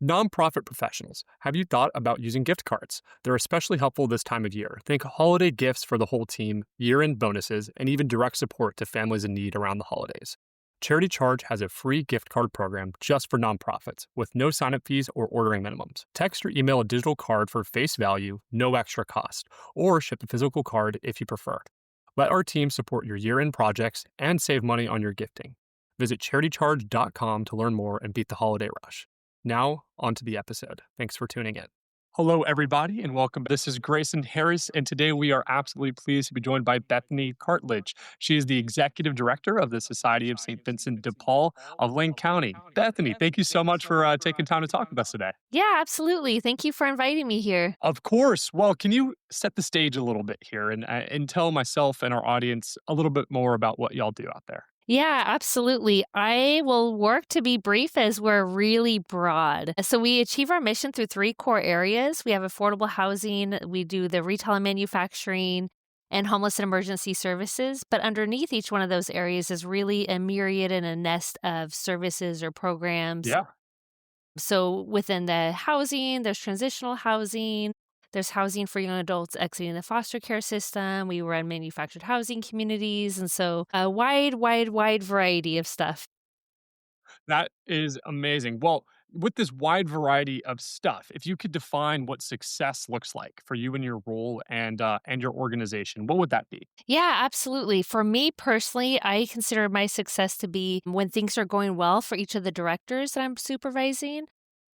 Nonprofit professionals, have you thought about using gift cards? They're especially helpful this time of year. Think holiday gifts for the whole team, year end bonuses, and even direct support to families in need around the holidays. Charity Charge has a free gift card program just for nonprofits with no sign-up fees or ordering minimums. Text or email a digital card for face value, no extra cost, or ship a physical card if you prefer. Let our team support your year-end projects and save money on your gifting. Visit charitycharge.com to learn more and beat the holiday rush. Now, on to the episode. Thanks for tuning in. Hello, everybody, and welcome. This is Grayson Harris, and today we are absolutely pleased to be joined by Bethany Cartledge. She is the Executive Director of the Society of St. Vincent de Paul of Lane County. Bethany, thank you so much for taking time to talk with us today. Yeah, absolutely. Thank you for inviting me here. Of course. Well, can you set the stage a little bit here and tell myself and our audience a little bit more about what y'all do out there? Yeah, absolutely. I will work to be brief as we're really broad. So we achieve our mission through three core areas. We have affordable housing, we do the retail and manufacturing, and homeless and emergency services. But underneath each one of those areas is really a myriad and a nest of services or programs. Yeah. So within the housing, there's transitional housing. There's housing for young adults exiting the foster care system. We run manufactured housing communities. And so a wide variety of stuff. That is amazing. Well, with this wide variety of stuff, if you could define what success looks like for you and your role and your organization, what would that be? Yeah, absolutely. For me personally, I consider my success to be when things are going well for each of the directors that I'm supervising.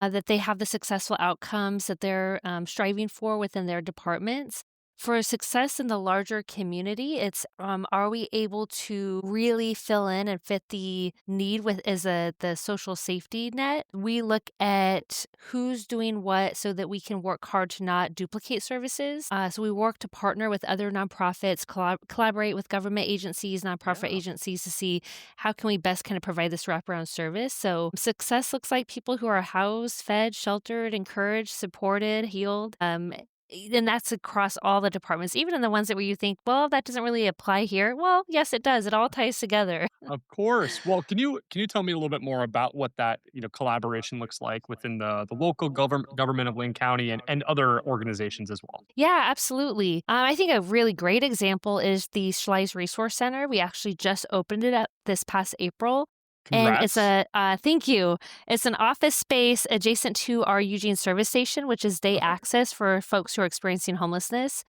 That they have the successful outcomes that they're striving for within their departments. For success in the larger community, it's are we able to really fill in and fit the need with the social safety net? We look at who's doing what so that we can work hard to not duplicate services. So we work to partner with other nonprofits, collaborate with government agencies, nonprofit Yeah. agencies to see how can we best kind of provide this wraparound service. So success looks like people who are housed, fed, sheltered, encouraged, supported, healed. And that's across all the departments, even in the ones that where you think, well, that doesn't really apply here. Well, yes, it does. It all ties together. Of course. Well, can you tell me a little bit more about what that collaboration looks like within the local government of Lane County and other organizations as well? Yeah, absolutely. I think a really great example is the Schlis Resource Center. We actually just opened it up this past April. And it's Congrats. thank you. It's an office space adjacent to our Eugene service station, which is day Okay. access for folks who are experiencing homelessness.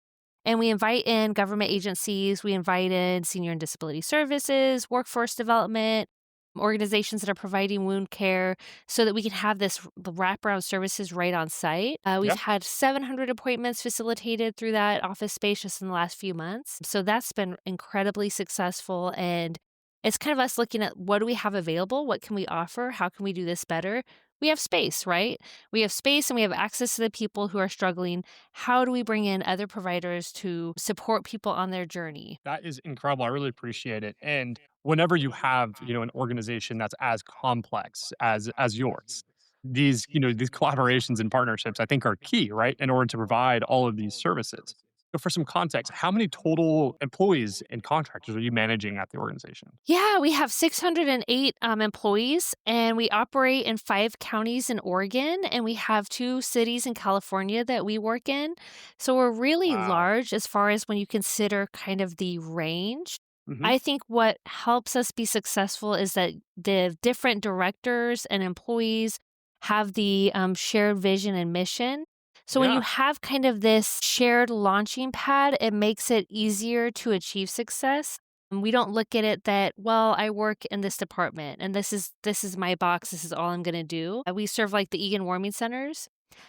And we invite in government agencies, we invite in senior and disability services, workforce development, organizations that are providing wound care so that we can have this wraparound services right on site. We've Yeah. had 700 appointments facilitated through that office space just in the last few months. So that's been incredibly successful. And it's kind of us looking at what do we have available? What can we offer? How can we do this better? We have space, right? We have space and we have access to the people who are struggling. How do we bring in other providers to support people on their journey? That is incredible. I really appreciate it. And whenever you have, an organization that's as complex as yours, these collaborations and partnerships I think are key, right? In order to provide all of these services. So for some context, how many total employees and contractors are you managing at the organization? Yeah, we have 608 employees, and we operate in 5 counties in Oregon, and we have 2 cities in California that we work in. So we're really Wow. large as far as when you consider kind of the range. Hmm. I think what helps us be successful is that the different directors and employees have the shared vision and mission. So when you Yeah. have kind of this shared launching pad, it makes it easier to achieve success. And we don't look at it that, well, I work in this department and this is my box, this is all I'm going to do. We serve like the Egan warming centers.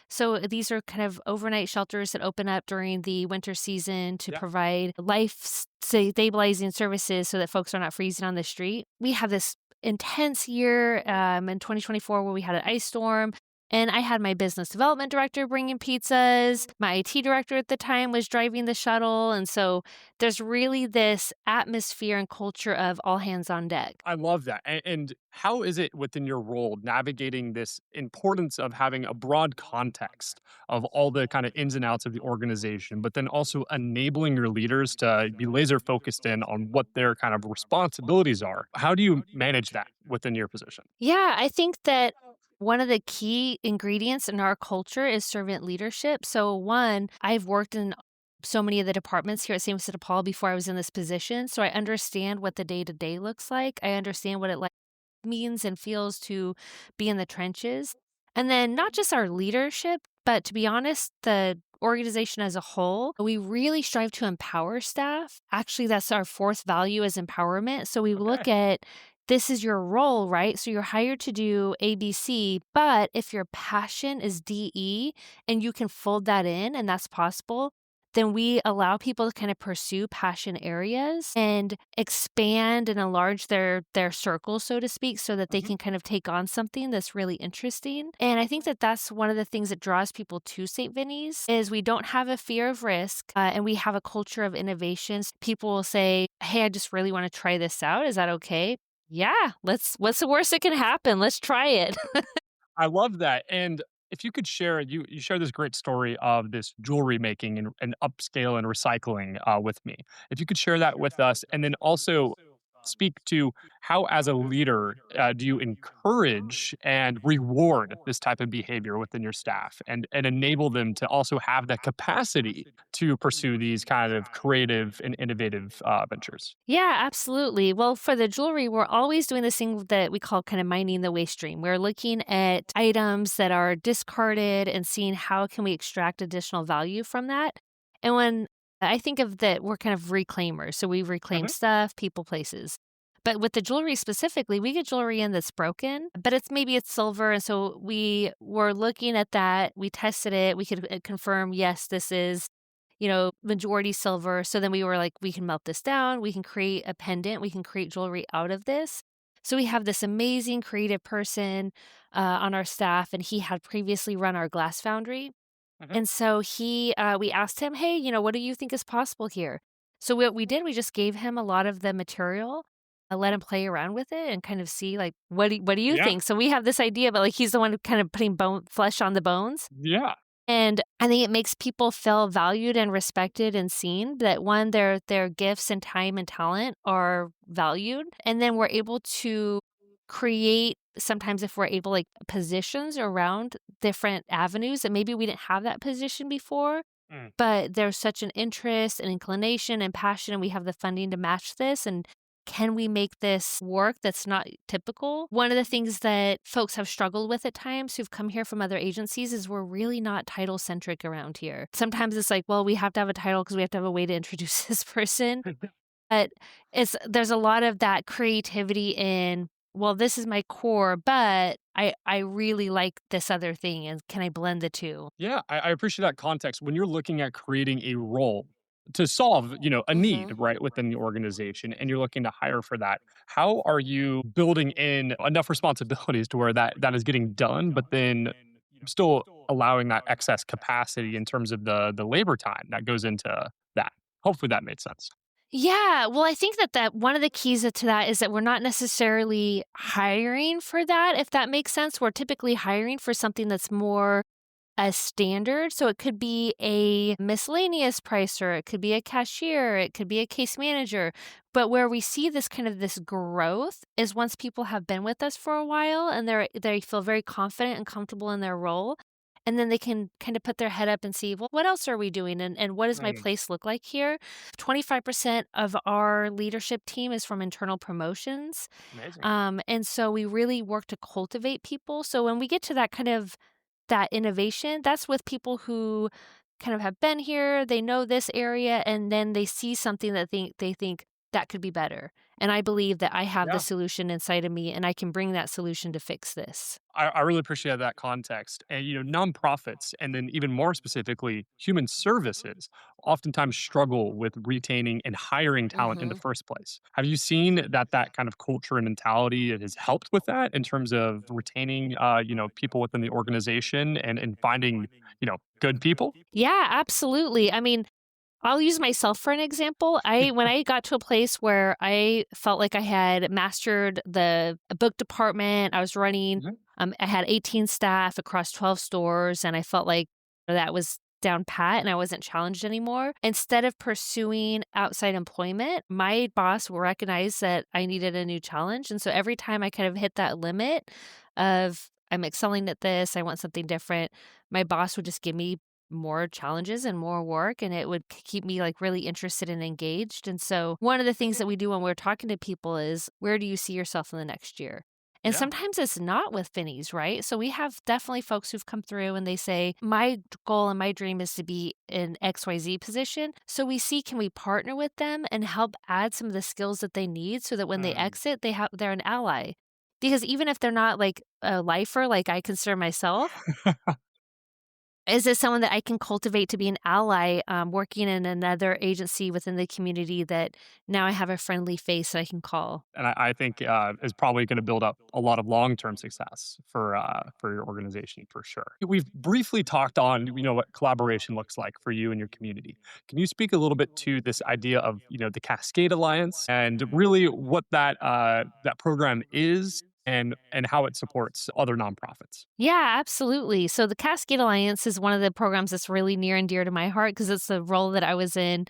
So these are kind of overnight shelters that open up during the winter season to Yeah. provide life stabilizing services so that folks are not freezing on the street. We have this intense year in 2024 where we had an ice storm. And I had my business development director bringing pizzas. My IT director at the time was driving the shuttle. And so there's really this atmosphere and culture of all hands on deck. I love that. And how is it within your role navigating this importance of having a broad context of all the kind of ins and outs of the organization, but then also enabling your leaders to be laser focused in on what their kind of responsibilities are? How do you manage that within your position? Yeah, I think that One of the key ingredients in our culture is servant leadership. So, one, I've worked in so many of the departments here at St. Vincent de Paul before I was in this position. So, I understand what the day to day looks like. I understand what it means and feels to be in the trenches. And then not just our leadership, but to be honest, the organization as a whole, we really strive to empower staff. Actually, that's our fourth value is empowerment. So we look Okay. at this is your role, right? So you're hired to do ABC, but if your passion is DE and you can fold that in and that's possible, then we allow people to kind of pursue passion areas and expand and enlarge their circle, so to speak, so that they Mhm. can kind of take on something that's really interesting. And I think that that's one of the things that draws people to St. Vinny's is we don't have a fear of risk, and we have a culture of innovations. People will say, "Hey, I just really want to try this out. Is that okay?" Yeah, let's. What's the worst that can happen? Let's try it. I love that. And if you could share, you share this great story of this jewelry making and upscale and recycling with me. If you could share that with us, and then also speak to how, as a leader, do you encourage and reward this type of behavior within your staff, and enable them to also have that capacity to pursue these kind of creative and innovative ventures. Yeah, absolutely. Well, for the jewelry, we're always doing this thing that we call kind of mining the waste stream. We're looking at items that are discarded and seeing how can we extract additional value from that. And when I think of that, we're kind of reclaimers. So we reclaim Mhm. stuff, people, places. But with the jewelry specifically, we get jewelry in that's broken, but maybe it's silver. And so we were looking at that. We tested it. We could confirm, yes, this is majority silver. So then we were like, we can melt this down, we can create a pendant, we can create jewelry out of this. So we have this amazing creative person on our staff, and he had previously run our glass foundry. Mhm. And so we asked him, hey, what do you think is possible here? So what we did, we just gave him a lot of the material, let him play around with it, and kind of see like, what do you Yeah. think? So we have this idea, but like he's the one who kind of putting flesh on the bones. Yeah. And I think it makes people feel valued and respected and seen that one, their gifts and time and talent are valued. And then we're able to create sometimes if we're able like positions around different avenues that maybe we didn't have that position before. Mm. But there's such an interest and inclination and passion, and we have the funding to match this. And can we make this work that's not typical? One of the things that folks have struggled with at times who've come here from other agencies is we're really not title centric around here. Sometimes it's like, well, we have to have a title because we have to have a way to introduce this person. But there's a lot of that creativity in, well, this is my core, but I really like this other thing, and can I blend the two? Yeah, I appreciate that context. When you're looking at creating a role to solve, a need, Mhm. right, within the organization, and you're looking to hire for that, how are you building in enough responsibilities to where that is getting done, but then still allowing that excess capacity in terms of the labor time that goes into that? Hopefully that made sense. Yeah, well, I think that one of the keys to that is that we're not necessarily hiring for that, if that makes sense. We're typically hiring for something that's more a standard. So it could be a miscellaneous pricer, it could be a cashier, it could be a case manager. But where we see this kind of this growth is once people have been with us for a while and they feel very confident and comfortable in their role. And then they can kind of put their head up and see, well, what else are we doing? And what does my Mm, place look like here? 25% of our leadership team is from internal promotions. amazing. And so we really work to cultivate people. So when we get to that kind of that innovation, that's with people who kind of have been here, they know this area, and then they see something that they think that could be better. And I believe that I have the Yeah. solution inside of me and I can bring that solution to fix this. I really appreciate that context. And, nonprofits, and then even more specifically, human services oftentimes struggle with retaining and hiring talent in the Mhm. first place. Have you seen that kind of culture and mentality that has helped with that in terms of retaining, people within the organization and finding, good people? Yeah, absolutely. I mean, I'll use myself for an example. I When I got to a place where I felt like I had mastered the book department, I was running, Mhm. I had 18 staff across 12 stores, and I felt like that was down pat and I wasn't challenged anymore. Instead of pursuing outside employment, my boss recognized that I needed a new challenge. And so every time I kind of hit that limit of I'm excelling at this, I want something different, my boss would just give me more challenges and more work, and it would keep me like really interested and engaged. And so one of the things that we do when we're talking to people is, where do you see yourself in the next year? And Yeah. sometimes it's not with Finnies, right? So we have definitely folks who've come through and they say, my goal and my dream is to be in XYZ position. So we see, can we partner with them and help add some of the skills that they need so that when they Mm. exit, they're an ally. Because even if they're not like a lifer, like I consider myself, is this someone that I can cultivate to be an ally, working in another agency within the community that now I have a friendly face that I can call? And I think is probably going to build up a lot of long-term success for your organization for sure. We've briefly talked on what collaboration looks like for you and your community. Can you speak a little bit to this idea of the Cascade Alliance and really what that program is and how it supports other nonprofits? Yeah, absolutely. So the Cascade Alliance is one of the programs that's really near and dear to my heart because it's the role that I was in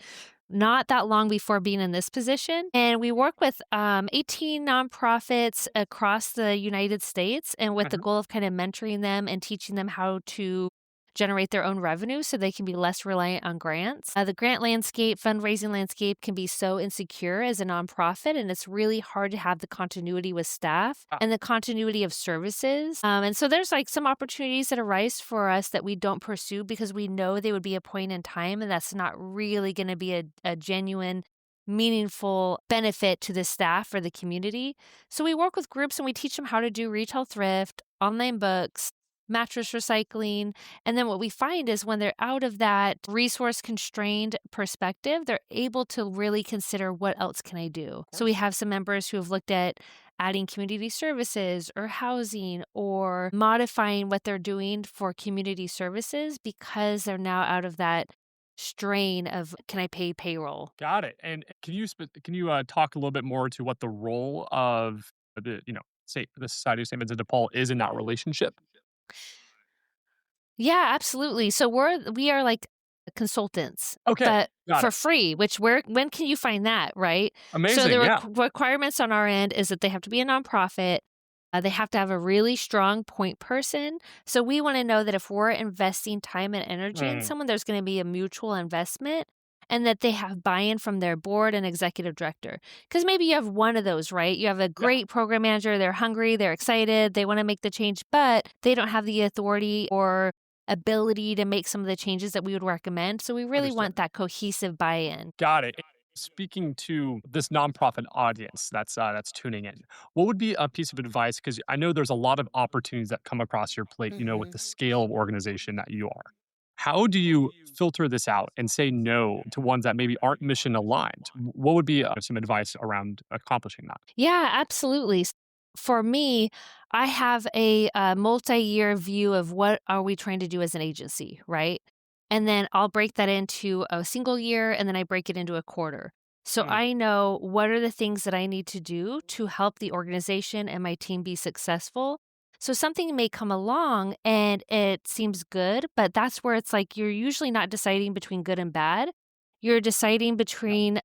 not that long before being in this position. And we work with 18 nonprofits across the United States and with the Mhm. goal of kind of mentoring them and teaching them how to generate their own revenue so they can be less reliant on grants. The grant landscape, fundraising landscape can be so insecure as a nonprofit, and it's really hard to have the continuity with staff Ah, and the continuity of services. And so there's like some opportunities that arise for us that we don't pursue because we know they would be a point in time, and that's not really going to be a genuine meaningful benefit to the staff or the community. So we work with groups and we teach them how to do retail thrift, online books, mattress recycling. And then what we find is when they're out of that resource constrained perspective, they're able to really consider, what else can I do? of So we course. have some members who have looked at adding community services or housing or modifying what they're doing for community services because they're now out of that strain of, can I pay payroll? Got it. And can you talk a little bit more to what the role of say the Society of St. Vincent de Paul is in that relationship? Yeah, absolutely. So we are like consultants, Okay, but got for it. free, which when can you find that, right? So the Amazing. Yeah. requirements on our end is that they have to be a nonprofit. They have to have a really strong point person. So we want to know that if we're investing time and energy in Mm, someone, there's going to be a mutual investment and that they have buy-in from their board and executive director. Because maybe you have one of those, right? You have a yeah. great program manager, they're hungry, they're excited, they want to make the change, but they don't have the authority or ability to make some of the changes that we would recommend. So we really Understood. want that cohesive buy-in. Got it. Speaking to this nonprofit audience that's tuning in, what would be a piece of advice? Because I know there's a lot of opportunities that come across your plate, with Mhm. the scale of organization that you are. How do you filter this out and say no to ones that maybe aren't mission aligned? What would be some advice around accomplishing that? Yeah, absolutely. For me, I have a multi-year view of what are we trying to do as an agency, right? And then I'll break that into a single year and then I break it into a quarter. So Mm, I know what are the things that I need to do to help the organization and my team be successful. So something may come along and it seems good, but that's where it's like you're usually not deciding between good and bad. You're deciding yeah, between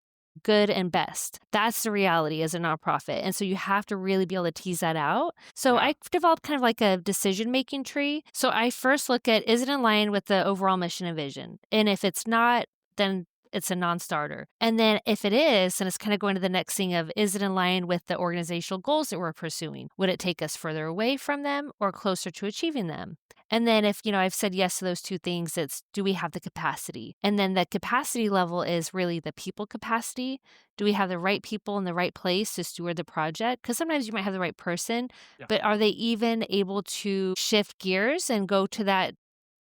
good and best. That's the reality as a nonprofit. And so you have to really be able to tease that out. So yeah, I developed kind of like a decision making tree. So I first look at, is it in line with the overall mission and vision? And if it's not, then it's a non-starter. And then if it is, then it's kind of going to the next thing of, is it in line with the organizational goals that we're pursuing? Would it take us further away from them or closer to achieving them? And then if, I've said yes to those two things, it's, do we have the capacity? And then the capacity level is really the people capacity. Do we have the right people in the right place to steward the project? Because sometimes you might have the right person, yeah, but are they even able to shift gears and go to that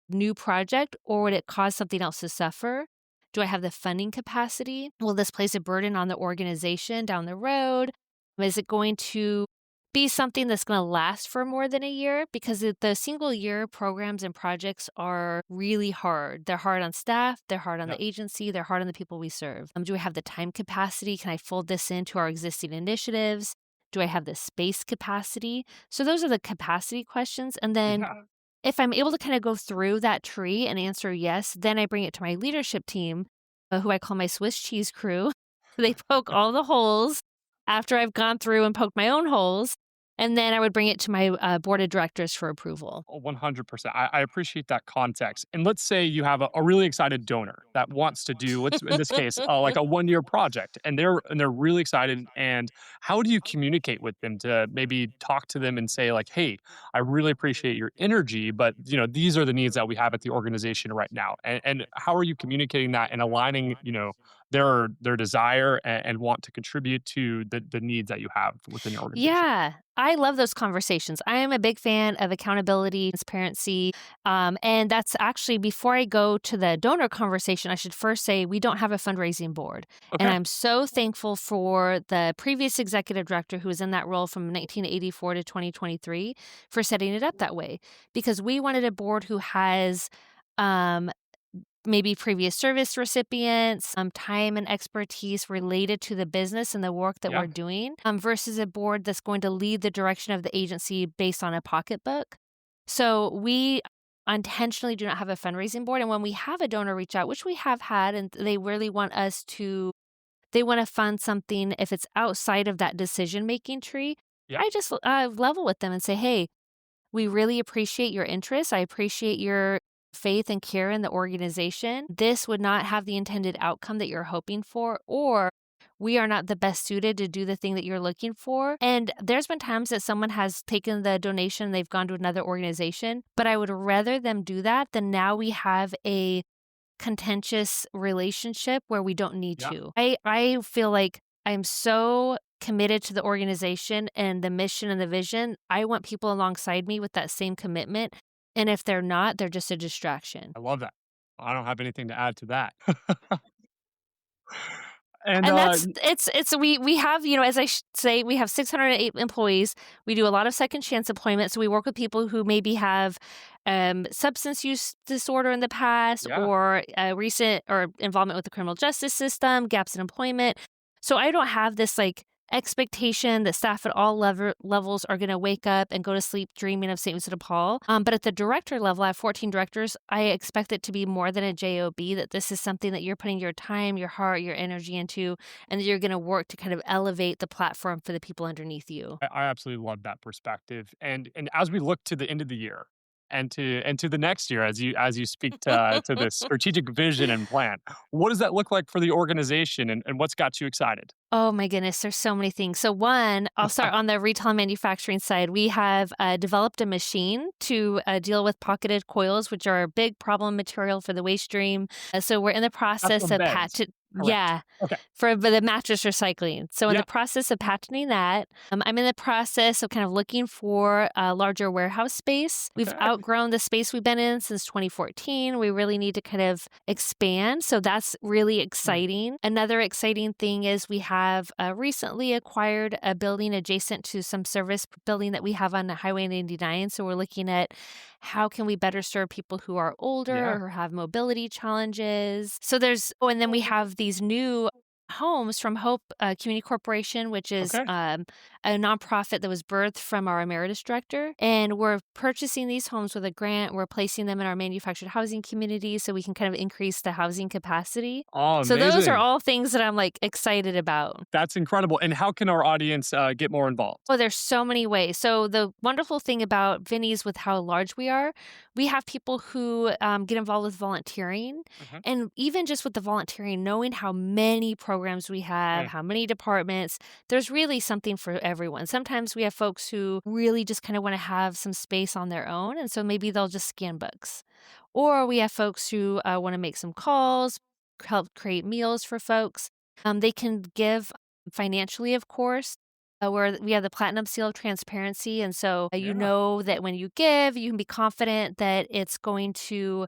new project, or would it cause something else to suffer? Do I have the funding capacity? Will this place a burden on the organization down the road? Is it going to be something that's going to last for more than a year? Because the single year programs and projects are really hard. They're hard on staff, they're hard on yeah, the agency, they're hard on the people we serve. Do I have the time capacity? Can I fold this into our existing initiatives? Do I have the space capacity? So those are the capacity questions. And then yeah. if I'm able to kind of go through that tree and answer yes, then I bring it to my leadership team, who I call my Swiss cheese crew. They poke all the holes after I've gone through and poked my own holes. and then I would bring it to my board of directors for approval. Oh, 100%. I appreciate that context. And let's say you have a really excited donor that wants to do, let's in this case, like a 1 year project, and they're really excited. And how do you communicate with them to maybe talk to them and say like, hey, I really appreciate your energy, but these are the needs that we have at the organization right now. And how are you communicating that and aligning, their desire and want to contribute to the needs that you have within your organization? Yeah, I love those conversations. I am a big fan of accountability, transparency. And that's actually before I go to the donor conversation, I should first say we don't have a fundraising board. And Okay. I'm so thankful for the previous executive director who was in that role from 1984 to 2023 for setting it up that way. Because we wanted a board who has um, maybe previous service recipients, some time and expertise related to the business and the work that Yeah. we're doing, versus a board that's going to lead the direction of the agency based on a pocketbook. So we intentionally do not have a fundraising board. And when we have a donor reach out, which we have had, and they really want us to, they want to fund something if it's outside of that decision making tree, Yeah. I just level with them and say, hey, we really appreciate your interest. I appreciate your faith and care in the organization. This would not have the intended outcome that you're hoping for, or we are not the best suited to do the thing that you're looking for. And there's been times that someone has taken the donation, they've gone to another organization, but I would rather them do that than now we have a contentious relationship where we don't need Yeah. to. I feel like I'm so committed to the organization and the mission and the vision. I want people alongside me with that same commitment. And if they're not, they're just a distraction. I love that. I don't have anything to add to that. And, And that's it's we have, as I say, we have 608 employees. We do a lot of second chance employment, so we work with people who maybe have substance use disorder in the past yeah, or recent or involvement with the criminal justice system, gaps in employment. So I don't have this like expectation that staff at all levels are going to wake up and go to sleep dreaming of St. Vincent de Paul. But at the director level, I have 14 directors. I expect it to be more than a job, that this is something that you're putting your time, your heart, your energy into, and that you're going to work to kind of elevate the platform for the people underneath you. I absolutely love that perspective. And as we look to the end of the year and to the next year, as you speak to this strategic vision and plan, what does that look like for the organization and what's got you excited? Oh my goodness, there's so many things. So one, I'll start on the retail and manufacturing side. We have developed a machine to deal with pocketed coils, which are a big problem material for the waste stream. So we're in the That's for process of beds, correct? yeah, Okay. for the mattress recycling. So in Yeah. the process of patenting that, I'm in the process of kind of looking for a larger warehouse space. We've Okay. outgrown the space we've been in since 2014. We really need to kind of expand. So that's really Mm. exciting. Another exciting thing is we have recently acquired a building adjacent to some service building that we have on Highway 99. So we're looking at how can we better serve people who are older Yeah. or have mobility challenges. So and then we have these new homes from Hope Community Corporation, which is Okay. a nonprofit that was birthed from our emeritus director. And we're purchasing these homes with a grant. We're placing them in our manufactured housing community so we can kind of increase the housing capacity. Oh, So those are amazing. all things that I'm like excited about. That's incredible. And how can our audience get more involved? Oh, there's so many ways. So the wonderful thing about Vinny's with how large we are, we have people who get involved with volunteering. Mhm. And even just with the volunteering, knowing how many programs we have, Mm. how many departments, there's really something for everyone. Sometimes we have folks who really just kind of want to have some space on their own. And so maybe they'll just scan books. Or we have folks who want to make some calls, help create meals for folks. They can give financially, of course. Where we have the platinum seal of transparency. And so you Yeah. know that when you give, you can be confident that it's going to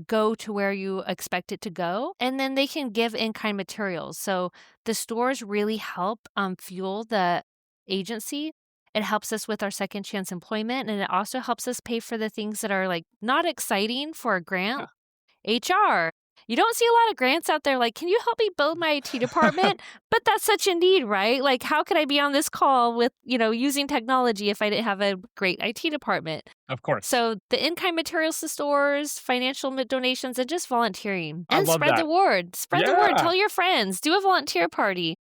go to where you expect it to go. And then they can give in kind materials. So the stores really help fuel the agency. It helps us with our second chance employment. And it also helps us pay for the things that are like not exciting for a grant. HR. You don't see a lot of grants out there like, can you help me build my IT department? But that's such a need, right? Like, how could I be on this call with, using technology if I didn't have a great IT department? Of course. So the in-kind materials to stores, financial donations, and just volunteering. I And love spread the that. word. Spread the word. Yeah. Tell your friends. Do a volunteer party.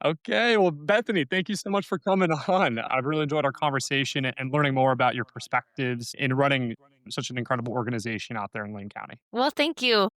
Okay, well, Bethany, thank you so much for coming on. I've really enjoyed our conversation and learning more about your perspectives in running such an incredible organization out there in Lane County. Well, thank you.